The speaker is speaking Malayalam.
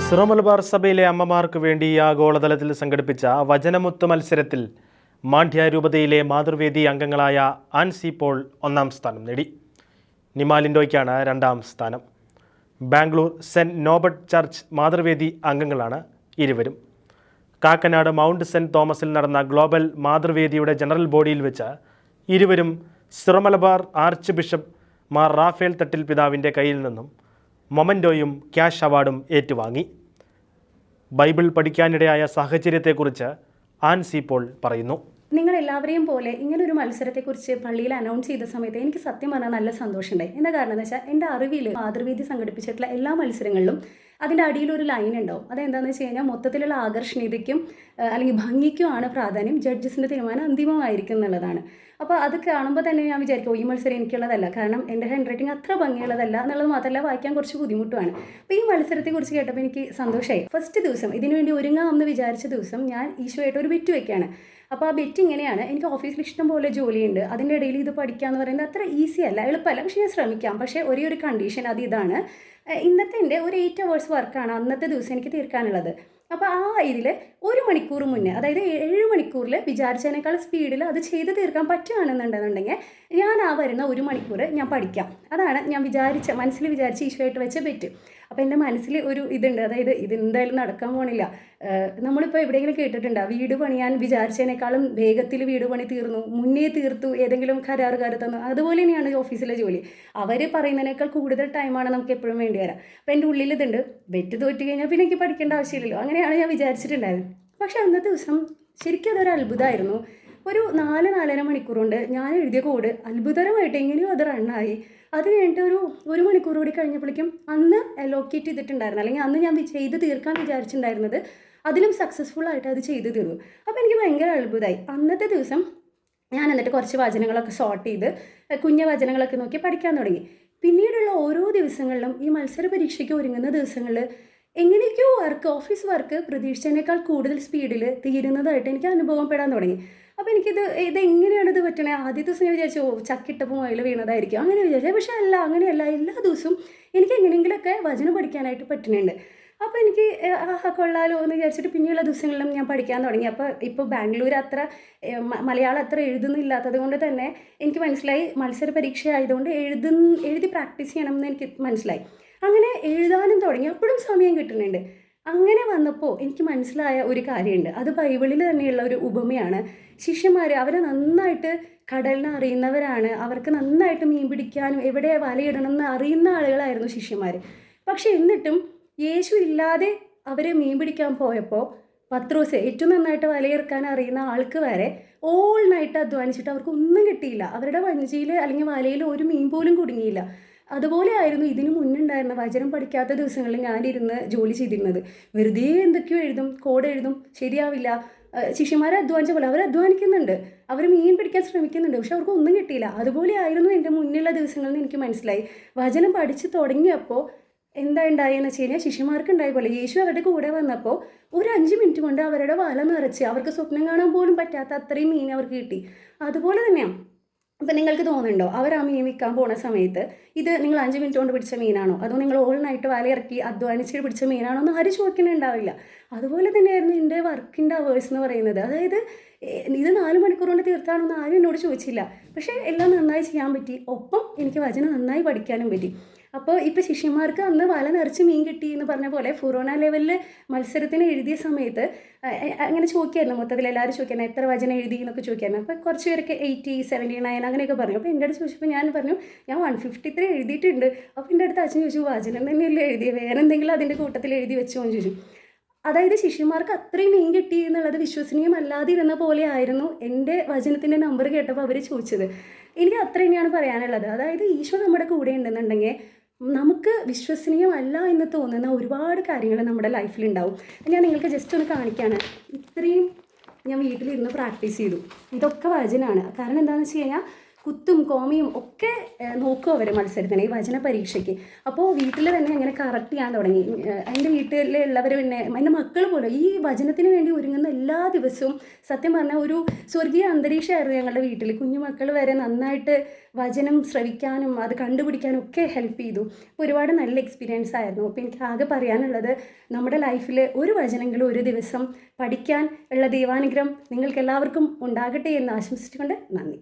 സിറോ മലബാർ സഭയിലെ അമ്മമാർക്ക് വേണ്ടി ആഗോളതലത്തിൽ സംഘടിപ്പിച്ച വചനമുത്ത് മത്സരത്തിൽ മാണ്ഡ്യ രൂപതയിലെ മാതൃവേദി അംഗങ്ങളായ ആൻസി പോൾ ഒന്നാം സ്ഥാനം നേടി. നിമാലിൻഡോയ്ക്കാണ് രണ്ടാം സ്ഥാനം. Bangalore Saint Norbert Church Mathruvedi അംഗങ്ങളാണ് ഇരുവരും. കാക്കനാട് മൗണ്ട് സെൻറ്റ് തോമസിൽ നടന്ന ഗ്ലോബൽ മാതൃവേദിയുടെ ജനറൽ ബോഡിയിൽ വെച്ച് ഇരുവരും സിറോ മലബാർ ആർച്ച് ബിഷപ്പ് മാർ റാഫേൽ തട്ടിൽ പിതാവിൻ്റെ കയ്യിൽ നിന്നും മൊമൻറ്റോയും ക്യാഷ് അവാർഡും ഏറ്റുവാങ്ങി. ബൈബിൾ പഠിക്കാനിടയായ സാഹചര്യത്തെക്കുറിച്ച് ആൻസി പോൾ പറയുന്നു. നിങ്ങളെല്ലാവരെയും പോലെ ഇങ്ങനൊരു മത്സരത്തെക്കുറിച്ച് പള്ളിയിൽ അനൗൺസ് ചെയ്ത സമയത്ത് എനിക്ക് സത്യം പറഞ്ഞാൽ നല്ല സന്തോഷമുണ്ടായി. എന്താ കാരണം എന്ന് വെച്ചാൽ എൻ്റെ അറിവിൽ മാതൃവേദി സംഘടിപ്പിച്ചിട്ടുള്ള എല്ലാ മത്സരങ്ങളിലും അതിൻ്റെ അടിയിലൊരു ലൈൻ ഉണ്ടാവും. അതെന്താണെന്ന് വെച്ച് കഴിഞ്ഞാൽ മൊത്തത്തിലുള്ള ആകർഷണീയതയ്ക്കും അല്ലെങ്കിൽ ഭംഗിക്കുമാണ് പ്രാധാന്യം, ജഡ്ജസിൻ്റെ തീരുമാനം അന്തിമമായിരിക്കും എന്നുള്ളതാണ്. അപ്പോൾ അത് കാണുമ്പോൾ തന്നെ ഞാൻ വിചാരിക്കും ഈ മത്സരം എനിക്കുള്ളതല്ല, കാരണം എൻ്റെ ഹാൻഡ് റൈറ്റിംഗ് അത്ര ഭംഗിയുള്ളതല്ല എന്നുള്ളത് മാത്രമല്ല വായിക്കാൻ കുറച്ച് ബുദ്ധിമുട്ടുമാണ്. അപ്പോൾ ഈ മത്സരത്തെക്കുറിച്ച് കേട്ടപ്പോൾ എനിക്ക് സന്തോഷമായി. ഫസ്റ്റ് ദിവസം ഇതിനുവേണ്ടി ഒരുങ്ങാമെന്ന് വിചാരിച്ച ദിവസം ഞാൻ ഈശോയായിട്ട് ഒരു ബെറ്റ് വയ്ക്കുകയാണ്. അപ്പോൾ ആ ബെറ്റ് ഇങ്ങനെയാണ്: എനിക്ക് ഓഫീസിൽ ഇഷ്ടം പോലെ ജോലിയുണ്ട്, അതിൻ്റെ ഇടയിൽ ഇത് പഠിക്കുക എന്ന് പറയുന്നത് അത്ര ഈസി അല്ല, എളുപ്പമല്ല, പക്ഷേ ഞാൻ ശ്രമിക്കാം. പക്ഷേ ഒരേ ഒരു കണ്ടീഷൻ, അത് ഇതാണ്: ഇന്നത്തെ എൻ്റെ ഒരു 8 hours വർക്കാണ് അന്നത്തെ ദിവസം എനിക്ക് തീർക്കാനുള്ളത്. അപ്പോൾ ആ ഇതിൽ 1 മണിക്കൂർ മുന്നേ, അതായത് 7 മണിക്കൂറിൽ വിചാരിച്ചതിനേക്കാൾ സ്പീഡിൽ അത് ചെയ്ത് തീർക്കാൻ പറ്റുകയാണെന്നുണ്ടെന്നുണ്ടെങ്കിൽ ഞാൻ ആ വരുന്ന 1 മണിക്കൂർ ഞാൻ പഠിക്കാം. അതാണ് ഞാൻ മനസ്സിൽ വിചാരിച്ച് ഈശോയായിട്ട് വെച്ച ബെറ്റ്. അപ്പോൾ എൻ്റെ മനസ്സിൽ ഒരു ഇതുണ്ട്, അതായത് ഇതെന്തായാലും നടക്കാൻ പോണില്ല. നമ്മളിപ്പോൾ എവിടെയെങ്കിലും കേട്ടിട്ടുണ്ടോ വീട് പണിയാൻ വിചാരിച്ചതിനേക്കാളും വേഗത്തിൽ വീട് പണി തീർന്നു, മുന്നേ തീർത്തു, ഏതെങ്കിലും കരാറുകാർ തന്നു? അതുപോലെ തന്നെയാണ് ഓഫീസിലെ ജോലി. അവർ പറയുന്നതിനേക്കാൾ കൂടുതൽ ടൈമാണ് നമുക്ക് എപ്പോഴും വേണ്ടി വരാം. അപ്പോൾ എൻ്റെ ഉള്ളിൽ ഇതുണ്ട്, ബെറ്റ് തോറ്റ് കഴിഞ്ഞാൽ പിന്നെ എനിക്ക് പഠിക്കേണ്ട ആവശ്യമില്ലല്ലോ, അങ്ങനെയാണ് ഞാൻ വിചാരിച്ചിട്ടുണ്ടായത്. പക്ഷേ അന്നത്തെ ദിവസം ശരിക്കും അതൊരു അത്ഭുതമായിരുന്നു. ഒരു 4-4.5 മണിക്കൂർ കൊണ്ട് ഞാൻ എഴുതിയ കോഡ് അത്ഭുതകരമായിട്ട് എങ്ങനെയോ അത് റണ്ണായി. അത് കഴിഞ്ഞിട്ട് ഒരു മണിക്കൂർ കൂടി കഴിഞ്ഞപ്പോഴേക്കും അന്ന് അലോക്കേറ്റ് ചെയ്തിട്ടുണ്ടായിരുന്നു, അല്ലെങ്കിൽ അന്ന് ഞാൻ ചെയ്ത് തീർക്കാൻ വിചാരിച്ചിട്ടുണ്ടായിരുന്നത് അതിലും സക്സസ്ഫുള്ളായിട്ട് അത് ചെയ്ത് തീർന്നു. അപ്പോൾ എനിക്ക് ഭയങ്കര അത്ഭുതമായി. അന്നത്തെ ദിവസം ഞാൻ എന്നിട്ട് കുറച്ച് വചനങ്ങളൊക്കെ സോർട്ട് ചെയ്ത് കുഞ്ഞ വചനങ്ങളൊക്കെ നോക്കി പഠിക്കാൻ തുടങ്ങി. പിന്നീടുള്ള ഓരോ ദിവസങ്ങളിലും ഈ മത്സര പരീക്ഷയ്ക്ക് ഒരുങ്ങുന്ന ദിവസങ്ങളിൽ എങ്ങനെയൊക്കെയോ ഓഫീസ് വർക്ക് പ്രതീക്ഷിച്ചതിനേക്കാൾ കൂടുതൽ സ്പീഡിൽ തീരുന്നതായിട്ട് എനിക്ക് അനുഭവപ്പെടാൻ തുടങ്ങി. അപ്പോൾ ഇതെങ്ങനെയാണ് ഇത് പറ്റണേ? ആദ്യ ദിവസം ഞാൻ വിചാരിച്ചു ചക്കിട്ടപ്പോൾ മുയൽ വീണതായിരിക്കും, അങ്ങനെ വിചാരിച്ചു. പക്ഷേ അല്ല, അങ്ങനെയല്ല. എല്ലാ ദിവസവും എനിക്ക് എങ്ങനെയെങ്കിലുമൊക്കെ വചനം പഠിക്കാനായിട്ട് പറ്റുന്നുണ്ട്. അപ്പോൾ എനിക്ക് കൊള്ളാലോ എന്ന് വിചാരിച്ചിട്ട് പിന്നെയുള്ള ദിവസങ്ങളിലും ഞാൻ പഠിക്കാൻ തുടങ്ങി. ഇപ്പോൾ ബാംഗ്ലൂർ അത്ര മലയാളം അത്ര എഴുതുന്നില്ലാത്തത് കൊണ്ട് തന്നെ എനിക്ക് മനസ്സിലായി മത്സര പരീക്ഷ ആയതുകൊണ്ട് എഴുതി പ്രാക്ടീസ് ചെയ്യണം എന്ന് എനിക്ക് മനസ്സിലായി. അങ്ങനെ എഴുതാനും തുടങ്ങി. അപ്പോഴും സമയം കിട്ടുന്നുണ്ട്. അങ്ങനെ വന്നപ്പോൾ എനിക്ക് മനസ്സിലായ ഒരു കാര്യമുണ്ട്. അത് ബൈബിളിൽ തന്നെയുള്ള ഒരു ഉപമയാണ്. ശിഷ്യന്മാർ അവർ നന്നായിട്ട് കടലിനെ അറിയുന്നവരാണ്, അവർക്ക് നന്നായിട്ട് മീൻ പിടിക്കാനും എവിടെ വലയിടണമെന്ന് അറിയുന്ന ആളുകളായിരുന്നു ശിഷ്യന്മാർ. പക്ഷേ എന്നിട്ടും യേശു ഇല്ലാതെ അവർ മീൻ പിടിക്കാൻ പോയപ്പോൾ പത്രോസ്, ഏറ്റവും നന്നായിട്ട് വലയിറക്കാൻ അറിയുന്ന ആൾക്ക് വരെ ഓൾ നൈറ്റ് അധ്വാനിച്ചിട്ട് അവർക്ക് ഒന്നും കിട്ടിയില്ല. അവരുടെ വഞ്ചിയിൽ അല്ലെങ്കിൽ വലയിൽ ഒരു മീൻ പോലും കുടുങ്ങിയില്ല. അതുപോലെ ആയിരുന്നു ഇതിനു മുന്നുണ്ടായിരുന്ന വചനം പഠിക്കാത്ത ദിവസങ്ങളിൽ ഞാനിരുന്ന് ജോലി ചെയ്തിരുന്നത്. വെറുതെ എന്തൊക്കെയോ എഴുതും, കോഡ് എഴുതും, ശരിയാവില്ല. ശിഷ്യന്മാരെ അധ്വാനിച്ച പോലെ അവർ അധ്വാനിക്കുന്നുണ്ട്, അവർ മീൻ പിടിക്കാൻ ശ്രമിക്കുന്നുണ്ട്, പക്ഷെ അവർക്ക് ഒന്നും കിട്ടിയില്ല. അതുപോലെ ആയിരുന്നു എൻ്റെ മുന്നിലുള്ള ദിവസങ്ങളിൽ എനിക്ക് മനസ്സിലായി. വചനം പഠിച്ച് തുടങ്ങിയപ്പോൾ എന്താ ഉണ്ടായെന്ന് വെച്ച് കഴിഞ്ഞാൽ ശിഷ്യന്മാർക്ക് ഉണ്ടായ പോലെ യേശു അവരുടെ കൂടെ വന്നപ്പോൾ ഒരു 5 മിനിറ്റ് കൊണ്ട് അവരുടെ വല നിറച്ച് അവർക്ക് സ്വപ്നം കാണാൻ പോലും പറ്റാത്ത അത്രയും മീൻ അവർക്ക് കിട്ടി. അതുപോലെ തന്നെയാണ്. അപ്പം നിങ്ങൾക്ക് തോന്നുന്നുണ്ടോ അവർ ആ മീൻ വിൽക്കാൻ പോണ സമയത്ത് ഇത് നിങ്ങൾ 5 മിനിറ്റ് കൊണ്ട് പിടിച്ച മീനാണോ, അതോ നിങ്ങൾ ഓൾ നൈറ്റ് വലയിറക്കി അധ്വാനിച്ച് പിടിച്ച മീനാണോ എന്ന് ആരും ചോദിക്കുന്നുണ്ടാവില്ല. അതുപോലെ തന്നെയായിരുന്നു എൻ്റെ വർക്കിൻ്റെ അവേഴ്സ് എന്ന് പറയുന്നത്. അതായത് ഇത് 4 മണിക്കൂർ കൊണ്ട് തീർത്താണോ എന്ന് ആരും എന്നോട് ചോദിച്ചില്ല. പക്ഷേ എല്ലാം നന്നായി ചെയ്യാൻ പറ്റി. ഒപ്പം എനിക്ക് വചനം നന്നായി പഠിക്കാനും പറ്റി. അപ്പോൾ ഇപ്പോൾ ശിഷ്യന്മാർക്ക് അന്ന് വല നിറച്ച് മീൻ കിട്ടി എന്ന് പറഞ്ഞ പോലെ ഫൊറോന ലെവലിൽ മത്സരത്തിന് എഴുതിയ സമയത്ത് അങ്ങനെ ചോദിക്കായിരുന്നു. മൊത്തത്തിൽ എല്ലാവരും ചോദിക്കായിരുന്നു എത്ര വചനം എഴുതി എന്നൊക്കെ ചോദിക്കായിരുന്നു. അപ്പോൾ കുറച്ച് പേരൊക്കെ 80, 79 അങ്ങനെയൊക്കെ പറഞ്ഞു. അപ്പോൾ എൻ്റെ അടുത്ത് ചോദിച്ചപ്പോൾ ഞാൻ പറഞ്ഞു ഞാൻ 153 എഴുതിയിട്ടുണ്ട്. അപ്പോൾ എൻ്റെ അടുത്ത് അച്ഛൻ ചോദിച്ചു വചനം തന്നെയല്ലേ എഴുതിയത്, വേറെ എന്തെങ്കിലും അതിൻ്റെ കൂട്ടത്തിൽ എഴുതി വെച്ചോ എന്ന് ചോദിച്ചു. അതായത് ശിഷ്യന്മാർക്ക് അത്രയും മീൻ കിട്ടി എന്നുള്ളത് വിശ്വസനീയമല്ലാതിരുന്ന പോലെ ആയിരുന്നു എൻ്റെ വചനത്തിൻ്റെ നമ്പർ കേട്ടപ്പോൾ അവർ ചോദിച്ചത്. എനിക്ക് അത്ര തന്നെയാണ് പറയാനുള്ളത്. അതായത് ഈശോ നമ്മുടെ കൂടെ ഉണ്ടെന്നുണ്ടെങ്കിൽ നമുക്ക് വിശ്വസനീയമല്ല എന്ന് തോന്നുന്ന ഒരുപാട് കാര്യങ്ങൾ നമ്മുടെ ലൈഫിലുണ്ടാവും. ഞാൻ നിങ്ങൾക്ക് ജസ്റ്റ് ഒന്ന് കാണിക്കുകയാണ്. ഇത്രയും ഞാൻ വീട്ടിലിരുന്ന് പ്രാക്ടീസ് ചെയ്തു. ഇതൊക്കെ വചനമാണ്. കാരണം എന്താണെന്ന് വെച്ച് കഴിഞ്ഞാൽ കുത്തും കോമയും ഒക്കെ നോക്കും അവർ മത്സരത്തിന്, ഈ വചന പരീക്ഷയ്ക്ക്. അപ്പോൾ വീട്ടിൽ തന്നെ അങ്ങനെ കറക്റ്റ് ചെയ്യാൻ തുടങ്ങി. എൻ്റെ വീട്ടിലുള്ളവർ പിന്നെ എൻ്റെ മക്കൾ പോലും ഈ വചനത്തിന് വേണ്ടി ഒരുങ്ങുന്ന എല്ലാ ദിവസവും സത്യം പറഞ്ഞാൽ ഒരു സ്വർഗീയ അന്തരീക്ഷമായിരുന്നു ഞങ്ങളുടെ വീട്ടിൽ. കുഞ്ഞുമക്കൾ വരെ നന്നായിട്ട് വചനം ശ്രവിക്കാനും അത് കണ്ടുപിടിക്കാനും ഒക്കെ ഹെൽപ്പ് ചെയ്തു. അപ്പോൾ ഒരുപാട് നല്ല എക്സ്പീരിയൻസ് ആയിരുന്നു. അപ്പോൾ എനിക്ക് ആകെ പറയാനുള്ളത്, നമ്മുടെ ലൈഫിൽ ഒരു വചനെങ്കിലും ഒരു ദിവസം പഠിക്കാൻ ഉള്ള ദൈവാനുഗ്രഹം നിങ്ങൾക്ക് എല്ലാവർക്കും ഉണ്ടാകട്ടെ എന്ന് ആശംസിച്ചുകൊണ്ട് നന്ദി.